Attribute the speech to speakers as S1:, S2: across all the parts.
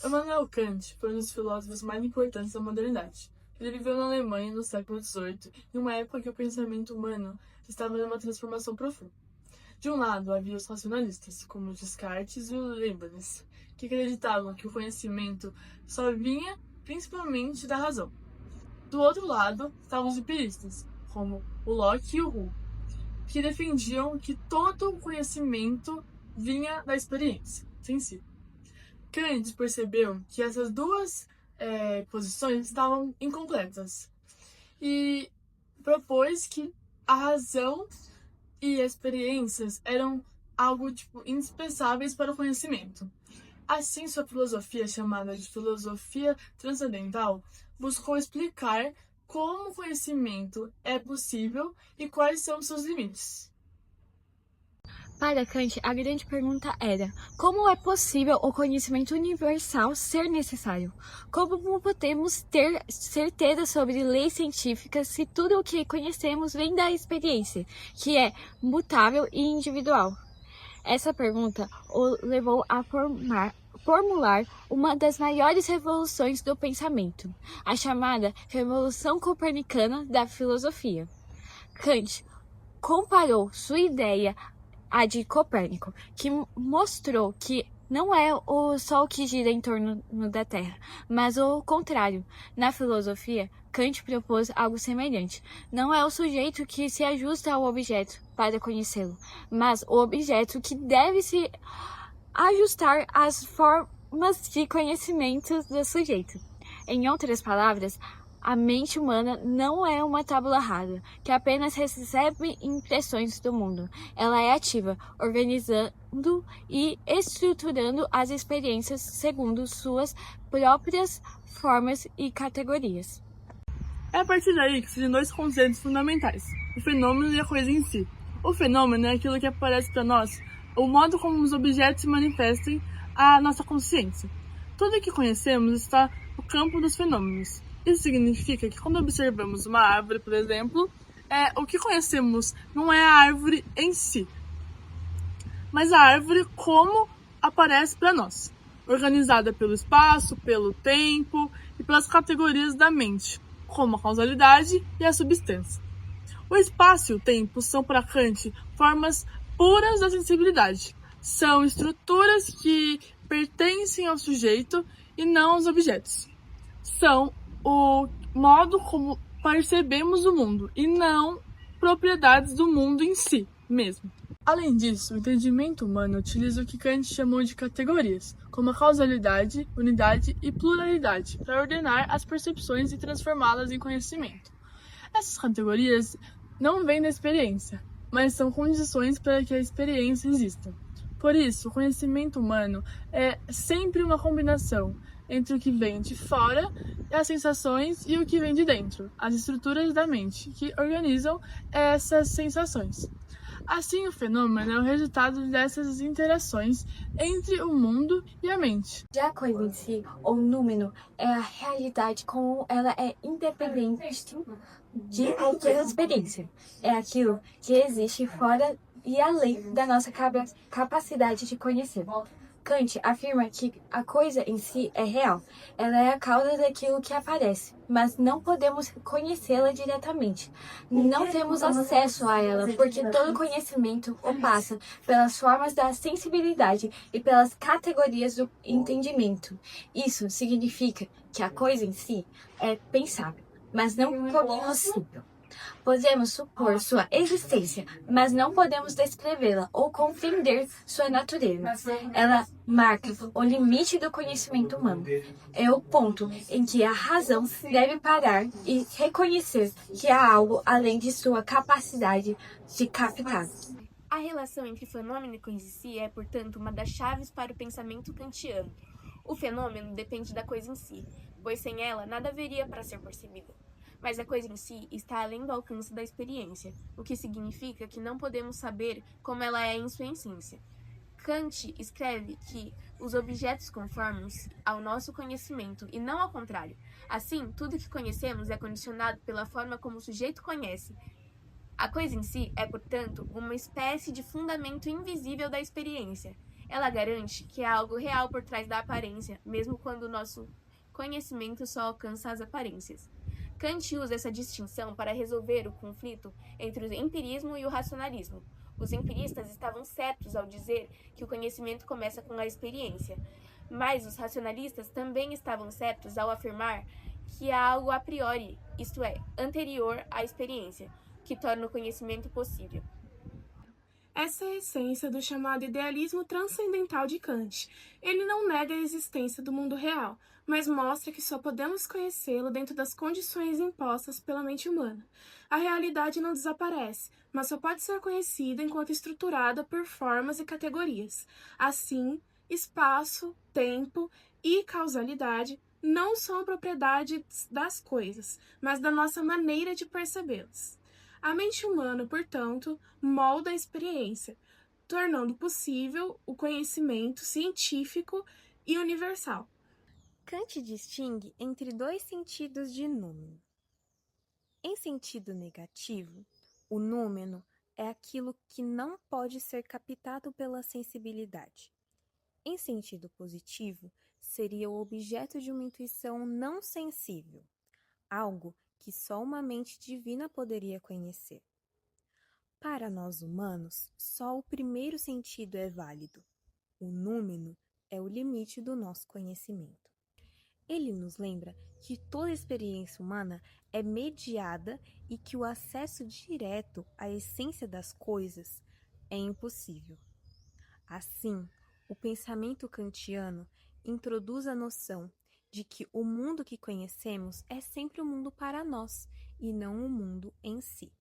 S1: Immanuel Kant foi um dos filósofos mais importantes da modernidade. Ele viveu na Alemanha no século XVIII, em uma época que o pensamento humano estava numa transformação profunda. De um lado, havia os racionalistas, como Descartes e o Leibniz, que acreditavam que o conhecimento só vinha principalmente da razão. Do outro lado, estavam os empiristas, como o Locke e o Hume, que defendiam que todo o conhecimento vinha da experiência em si. Kant percebeu que essas duas posições estavam incompletas e propôs que a razão e experiências eram algo indispensáveis para o conhecimento. Assim, sua filosofia, chamada de filosofia transcendental, buscou explicar como o conhecimento é possível e quais são seus limites.
S2: Para Kant, a grande pergunta era: como é possível o conhecimento universal ser necessário? Como podemos ter certeza sobre leis científicas se tudo o que conhecemos vem da experiência, que é mutável e individual? Essa pergunta o levou a formular uma das maiores revoluções do pensamento, a chamada Revolução Copernicana da Filosofia. Kant comparou sua ideia a de Copérnico, que mostrou que não é o Sol que gira em torno da Terra, mas o contrário. Na filosofia, Kant propôs algo semelhante. Não é o sujeito que se ajusta ao objeto para conhecê-lo, mas o objeto que deve se ajustar às formas de conhecimento do sujeito. Em outras palavras, a mente humana não é uma tábua rasa, que apenas recebe impressões do mundo. Ela é ativa, organizando e estruturando as experiências segundo suas próprias formas e categorias.
S1: É a partir daí que surgem dois conceitos fundamentais: o fenômeno e a coisa em si. O fenômeno é aquilo que aparece para nós, o modo como os objetos se manifestam à nossa consciência. Tudo o que conhecemos está no campo dos fenômenos. Isso significa que quando observamos uma árvore, por exemplo, o que conhecemos não é a árvore em si, mas a árvore como aparece para nós, organizada pelo espaço, pelo tempo e pelas categorias da mente, como a causalidade e a substância. O espaço e o tempo são para Kant formas puras da sensibilidade. São estruturas que pertencem ao sujeito e não aos objetos. São o modo como percebemos o mundo e não propriedades do mundo em si mesmo. Além disso, o entendimento humano utiliza o que Kant chamou de categorias, como a causalidade, unidade e pluralidade, para ordenar as percepções e transformá-las em conhecimento. Essas categorias não vêm da experiência, mas são condições para que a experiência exista. Por isso, o conhecimento humano é sempre uma combinação entre o que vem de fora, as sensações, e o que vem de dentro, as estruturas da mente, que organizam essas sensações. Assim, o fenômeno é o resultado dessas interações entre o mundo e a mente.
S2: Já a coisa em si, ou número, é a realidade como ela é independente de qualquer experiência. É aquilo que existe fora e além da nossa capacidade de conhecer. Kant afirma que a coisa em si é real, ela é a causa daquilo que aparece, mas não podemos conhecê-la diretamente. Não temos acesso a ela, porque todo conhecimento o passa pelas formas da sensibilidade e pelas categorias do entendimento. Isso significa que a coisa em si é pensável, mas não cognoscível. Podemos supor sua existência, mas não podemos descrevê-la ou compreender sua natureza. Ela marca o limite do conhecimento humano. É o ponto em que a razão deve parar e reconhecer que há algo além de sua capacidade de captar.
S3: A relação entre fenômeno e coisa em si é, portanto, uma das chaves para o pensamento kantiano. O fenômeno depende da coisa em si, pois sem ela nada haveria para ser percebido. Mas a coisa em si está além do alcance da experiência, o que significa que não podemos saber como ela é em sua essência. Kant escreve que os objetos conformam-se ao nosso conhecimento e não ao contrário. Assim, tudo que conhecemos é condicionado pela forma como o sujeito conhece. A coisa em si é, portanto, uma espécie de fundamento invisível da experiência. Ela garante que há algo real por trás da aparência, mesmo quando o nosso conhecimento só alcança as aparências. Kant usa essa distinção para resolver o conflito entre o empirismo e o racionalismo. Os empiristas estavam certos ao dizer que o conhecimento começa com a experiência, mas os racionalistas também estavam certos ao afirmar que há algo a priori, isto é, anterior à experiência, que torna o conhecimento possível.
S4: Essa é a essência do chamado idealismo transcendental de Kant. Ele não nega a existência do mundo real, mas mostra que só podemos conhecê-lo dentro das condições impostas pela mente humana. A realidade não desaparece, mas só pode ser conhecida enquanto estruturada por formas e categorias. Assim, espaço, tempo e causalidade não são propriedades das coisas, mas da nossa maneira de percebê-las. A mente humana, portanto, molda a experiência, tornando possível o conhecimento científico e universal.
S5: Kant distingue entre dois sentidos de númeno. Em sentido negativo, o númeno é aquilo que não pode ser captado pela sensibilidade. Em sentido positivo, seria o objeto de uma intuição não sensível, algo que só uma mente divina poderia conhecer. Para nós humanos, só o primeiro sentido é válido. O númeno é o limite do nosso conhecimento. Ele nos lembra que toda experiência humana é mediada e que o acesso direto à essência das coisas é impossível. Assim, o pensamento kantiano introduz a noção de que o mundo que conhecemos é sempre o mundo para nós e não o mundo em si.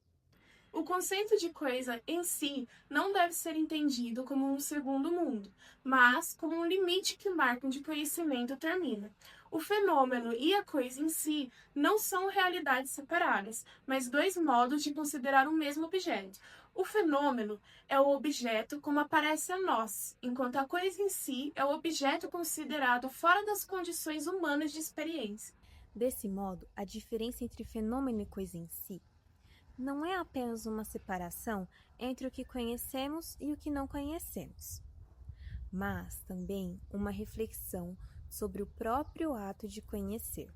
S4: O conceito de coisa em si não deve ser entendido como um segundo mundo, mas como um limite que o marco de conhecimento termina. O fenômeno e a coisa em si não são realidades separadas, mas dois modos de considerar o mesmo objeto. O fenômeno é o objeto como aparece a nós, enquanto a coisa em si é o objeto considerado fora das condições humanas de experiência.
S5: Desse modo, a diferença entre fenômeno e coisa em si não é apenas uma separação entre o que conhecemos e o que não conhecemos, mas também uma reflexão sobre o próprio ato de conhecer.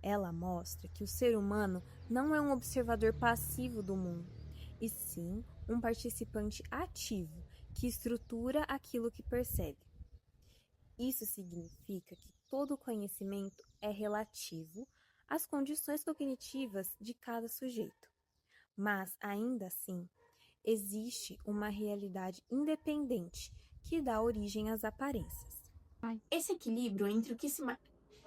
S5: Ela mostra que o ser humano não é um observador passivo do mundo, e sim um participante ativo que estrutura aquilo que percebe. Isso significa que todo conhecimento é relativo às condições cognitivas de cada sujeito, mas ainda assim existe uma realidade independente que dá origem às aparências.
S3: Esse equilíbrio entre o que se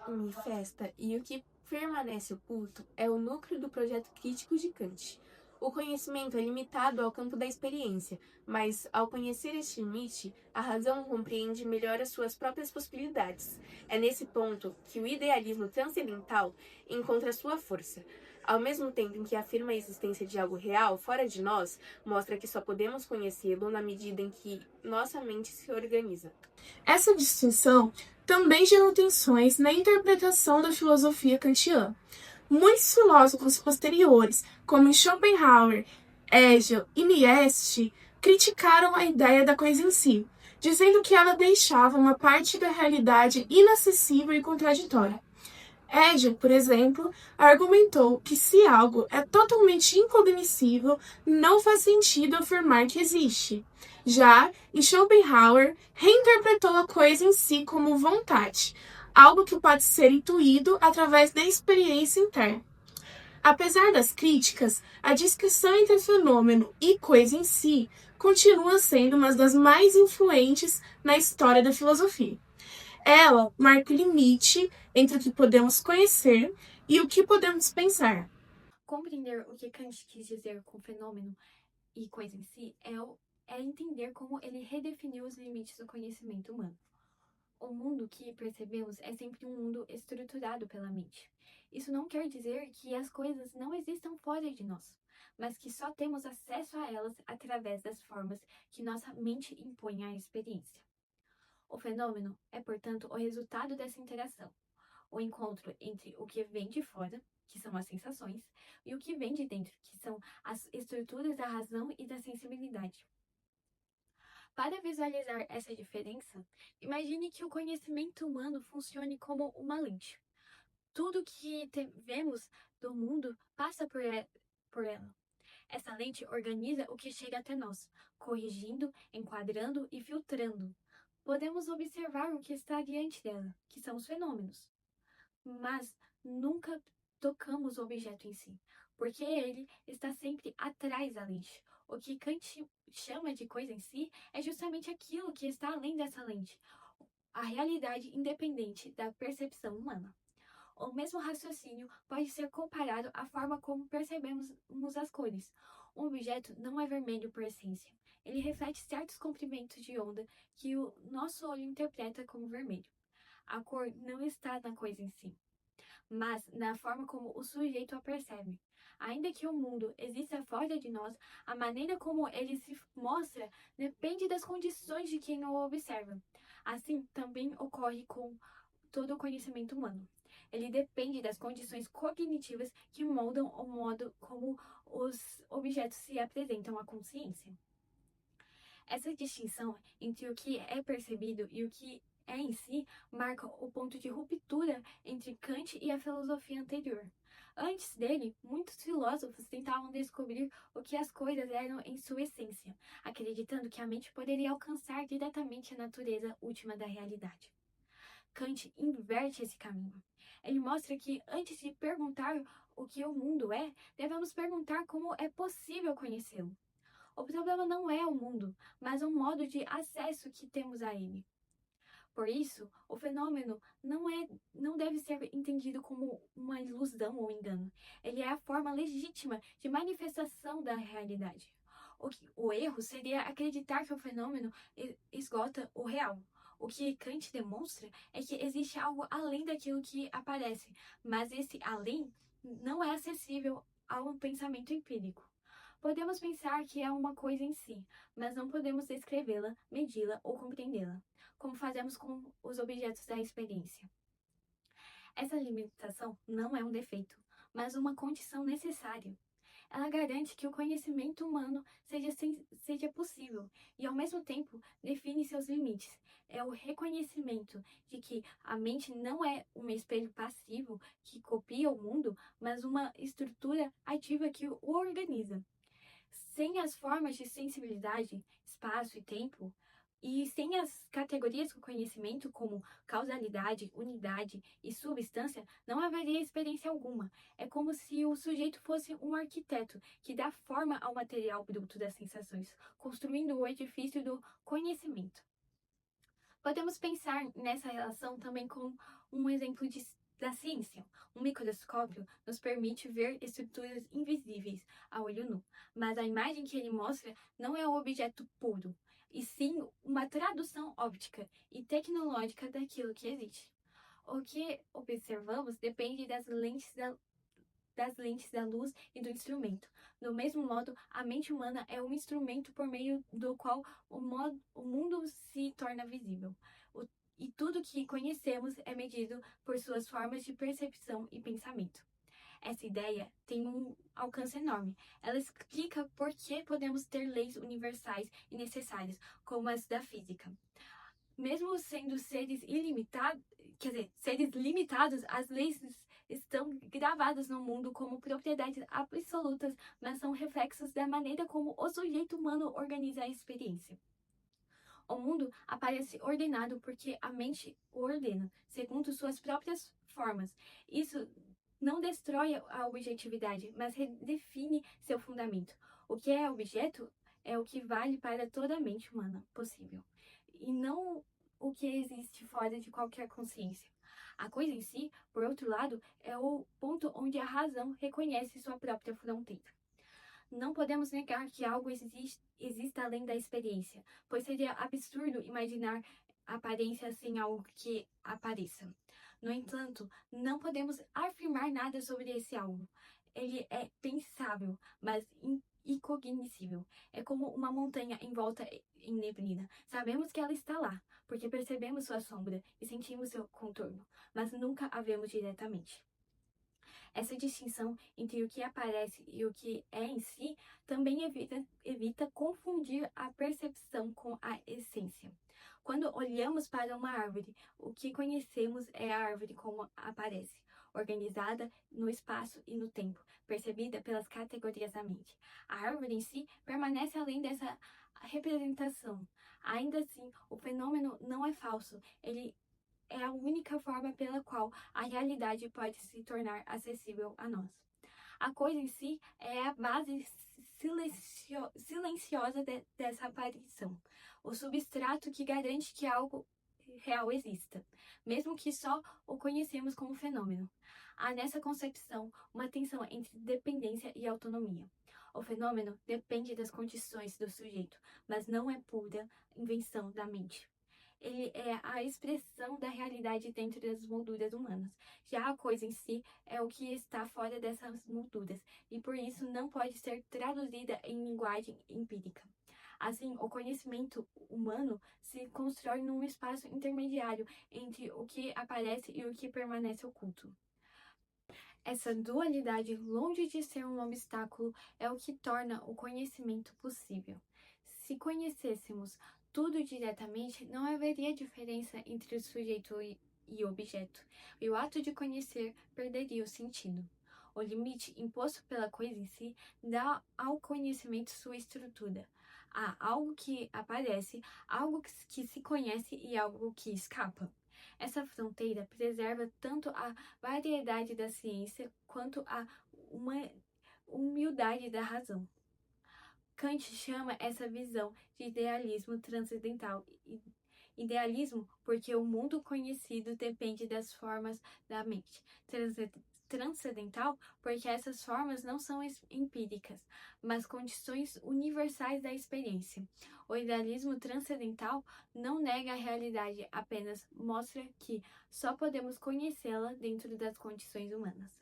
S3: manifesta e o que permanece oculto é o núcleo do projeto crítico de Kant. O conhecimento é limitado ao campo da experiência, mas, ao conhecer este limite, a razão compreende melhor as suas próprias possibilidades. É nesse ponto que o idealismo transcendental encontra sua força. Ao mesmo tempo em que afirma a existência de algo real fora de nós, mostra que só podemos conhecê-lo na medida em que nossa mente se organiza.
S4: Essa distinção também gerou tensões na interpretação da filosofia kantiana. Muitos filósofos posteriores, como Schopenhauer, Hegel e Nietzsche, criticaram a ideia da coisa em si, dizendo que ela deixava uma parte da realidade inacessível e contraditória. Hegel, por exemplo, argumentou que se algo é totalmente incognoscível, não faz sentido afirmar que existe. Já Schopenhauer reinterpretou a coisa em si como vontade, algo que pode ser intuído através da experiência interna. Apesar das críticas, a discussão entre fenômeno e coisa em si continua sendo uma das mais influentes na história da filosofia. Ela marca o limite entre o que podemos conhecer e o que podemos pensar.
S2: Compreender o que Kant quis dizer com fenômeno e coisa em si é entender como ele redefiniu os limites do conhecimento humano. O mundo que percebemos é sempre um mundo estruturado pela mente. Isso não quer dizer que as coisas não existam fora de nós, mas que só temos acesso a elas através das formas que nossa mente impõe à experiência. O fenômeno é, portanto, o resultado dessa interação, o encontro entre o que vem de fora, que são as sensações, e o que vem de dentro, que são as estruturas da razão e da sensibilidade. Para visualizar essa diferença, imagine que o conhecimento humano funcione como uma lente. Tudo que vemos do mundo passa por ela. Essa lente organiza o que chega até nós, corrigindo, enquadrando e filtrando. Podemos observar o que está diante dela, que são os fenômenos, mas nunca tocamos o objeto em si, porque ele está sempre atrás da lente. O que Kant chama de coisa em si é justamente aquilo que está além dessa lente, a realidade independente da percepção humana. O mesmo raciocínio pode ser comparado à forma como percebemos as cores. Um objeto não é vermelho por essência. Ele reflete certos comprimentos de onda que o nosso olho interpreta como vermelho. A cor não está na coisa em si, mas na forma como o sujeito a percebe. Ainda que o mundo exista fora de nós, a maneira como ele se mostra depende das condições de quem o observa. Assim também ocorre com todo o conhecimento humano. Ele depende das condições cognitivas que moldam o modo como os objetos se apresentam à consciência. Essa distinção entre o que é percebido e o que é em si marca o ponto de ruptura entre Kant e a filosofia anterior. Antes dele, muitos filósofos tentavam descobrir o que as coisas eram em sua essência, acreditando que a mente poderia alcançar diretamente a natureza última da realidade. Kant inverte esse caminho. Ele mostra que, antes de perguntar o que o mundo é, devemos perguntar como é possível conhecê-lo. O problema não é o mundo, mas o modo de acesso que temos a ele. Por isso, o fenômeno não deve ser entendido como uma ilusão ou engano. Ele é a forma legítima de manifestação da realidade. O erro seria acreditar que o fenômeno esgota o real. O que Kant demonstra é que existe algo além daquilo que aparece, mas esse além não é acessível ao pensamento empírico. Podemos pensar que é uma coisa em si, mas não podemos descrevê-la, medi-la ou compreendê-la, como fazemos com os objetos da experiência. Essa limitação não é um defeito, mas uma condição necessária. Ela garante que o conhecimento humano seja possível e, ao mesmo tempo, define seus limites. É o reconhecimento de que a mente não é um espelho passivo que copia o mundo, mas uma estrutura ativa que o organiza. Sem as formas de sensibilidade, espaço e tempo, e sem as categorias do conhecimento como causalidade, unidade e substância, não haveria experiência alguma. É como se o sujeito fosse um arquiteto que dá forma ao material bruto das sensações, construindo o edifício do conhecimento. Podemos pensar nessa relação também com um exemplo da ciência. Um microscópio nos permite ver estruturas invisíveis a olho nu, mas a imagem que ele mostra não é o objeto puro, e sim uma tradução óptica e tecnológica daquilo que existe. O que observamos depende das lentes da luz e do instrumento. Do mesmo modo, a mente humana é um instrumento por meio do qual o mundo se torna visível. E tudo que conhecemos é medido por suas formas de percepção e pensamento. Essa ideia tem um alcance enorme. Ela explica por que podemos ter leis universais e necessárias, como as da física. Mesmo sendo seres limitados, as leis estão gravadas no mundo como propriedades absolutas, mas são reflexos da maneira como o sujeito humano organiza a experiência. O mundo aparece ordenado porque a mente o ordena, segundo suas próprias formas. Isso não destrói a objetividade, mas redefine seu fundamento. O que é objeto é o que vale para toda a mente humana possível, e não o que existe fora de qualquer consciência. A coisa em si, por outro lado, é o ponto onde a razão reconhece sua própria fronteira. Não podemos negar que algo exista além da experiência, pois seria absurdo imaginar aparência sem algo que apareça. No entanto, não podemos afirmar nada sobre esse algo. Ele é pensável, mas incognoscível. É como uma montanha envolta em neblina. Sabemos que ela está lá, porque percebemos sua sombra e sentimos seu contorno, mas nunca a vemos diretamente. Essa distinção entre o que aparece e o que é em si também evita confundir a percepção com a essência. Quando olhamos para uma árvore, o que conhecemos é a árvore como aparece, organizada no espaço e no tempo, percebida pelas categorias da mente. A árvore em si permanece além dessa representação. Ainda assim, o fenômeno não é falso, ele é a única forma pela qual a realidade pode se tornar acessível a nós. A coisa em si é a base silenciosa dessa aparição, o substrato que garante que algo real exista, mesmo que só o conhecemos como fenômeno. Há nessa concepção uma tensão entre dependência e autonomia. O fenômeno depende das condições do sujeito, mas não é pura invenção da mente. Ele é a expressão da realidade dentro das molduras humanas. Já a coisa em si é o que está fora dessas molduras e por isso não pode ser traduzida em linguagem empírica. Assim, o conhecimento humano se constrói num espaço intermediário entre o que aparece e o que permanece oculto. Essa dualidade, longe de ser um obstáculo, é o que torna o conhecimento possível. Se conhecêssemos tudo diretamente, não haveria diferença entre o sujeito e o objeto, e o ato de conhecer perderia o sentido. O limite imposto pela coisa em si dá ao conhecimento sua estrutura. Há algo que aparece, algo que se conhece e algo que escapa. Essa fronteira preserva tanto a variedade da ciência quanto a humildade da razão. Kant chama essa visão de idealismo transcendental. Idealismo porque o mundo conhecido depende das formas da mente. Transcendental porque essas formas não são empíricas, mas condições universais da experiência. O idealismo transcendental não nega a realidade, apenas mostra que só podemos conhecê-la dentro das condições humanas.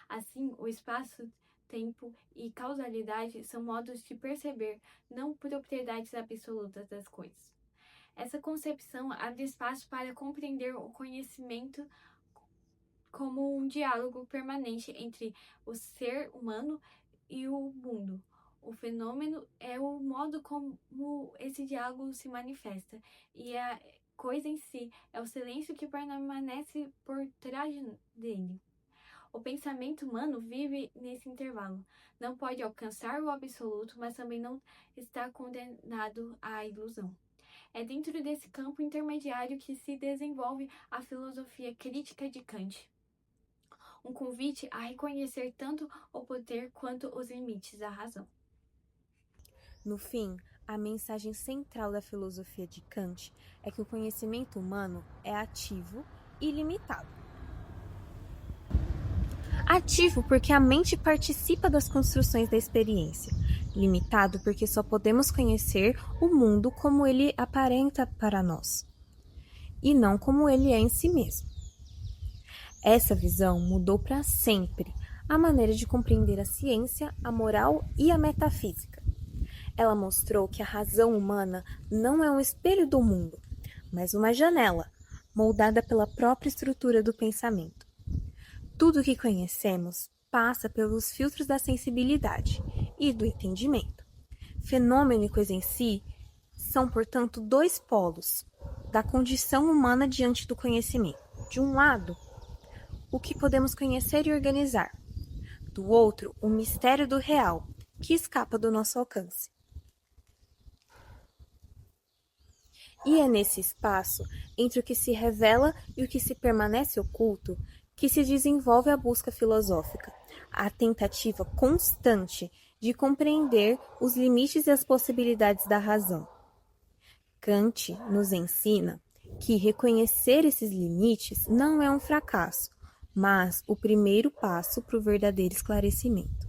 S2: Assim, o espaço, tempo e causalidade são modos de perceber, não propriedades absolutas das coisas. Essa concepção abre espaço para compreender o conhecimento como um diálogo permanente entre o ser humano e o mundo. O fenômeno é o modo como esse diálogo se manifesta, e a coisa em si é o silêncio que permanece por trás dele. O pensamento humano vive nesse intervalo. Não pode alcançar o absoluto, mas também não está condenado à ilusão. É dentro desse campo intermediário que se desenvolve a filosofia crítica de Kant. Um convite a reconhecer tanto o poder quanto os limites da razão.
S5: No fim, a mensagem central da filosofia de Kant é que o conhecimento humano é ativo e limitado. Ativo porque a mente participa das construções da experiência. Limitado porque só podemos conhecer o mundo como ele aparenta para nós, e não como ele é em si mesmo. Essa visão mudou para sempre a maneira de compreender a ciência, a moral e a metafísica. Ela mostrou que a razão humana não é um espelho do mundo, mas uma janela, moldada pela própria estrutura do pensamento. Tudo o que conhecemos passa pelos filtros da sensibilidade e do entendimento. Fenômeno e coisa em si são, portanto, dois polos da condição humana diante do conhecimento. De um lado, o que podemos conhecer e organizar. Do outro, o mistério do real, que escapa do nosso alcance. E é nesse espaço, entre o que se revela e o que se permanece oculto, que se desenvolve a busca filosófica, a tentativa constante de compreender os limites e as possibilidades da razão. Kant nos ensina que reconhecer esses limites não é um fracasso, mas o primeiro passo para o verdadeiro esclarecimento.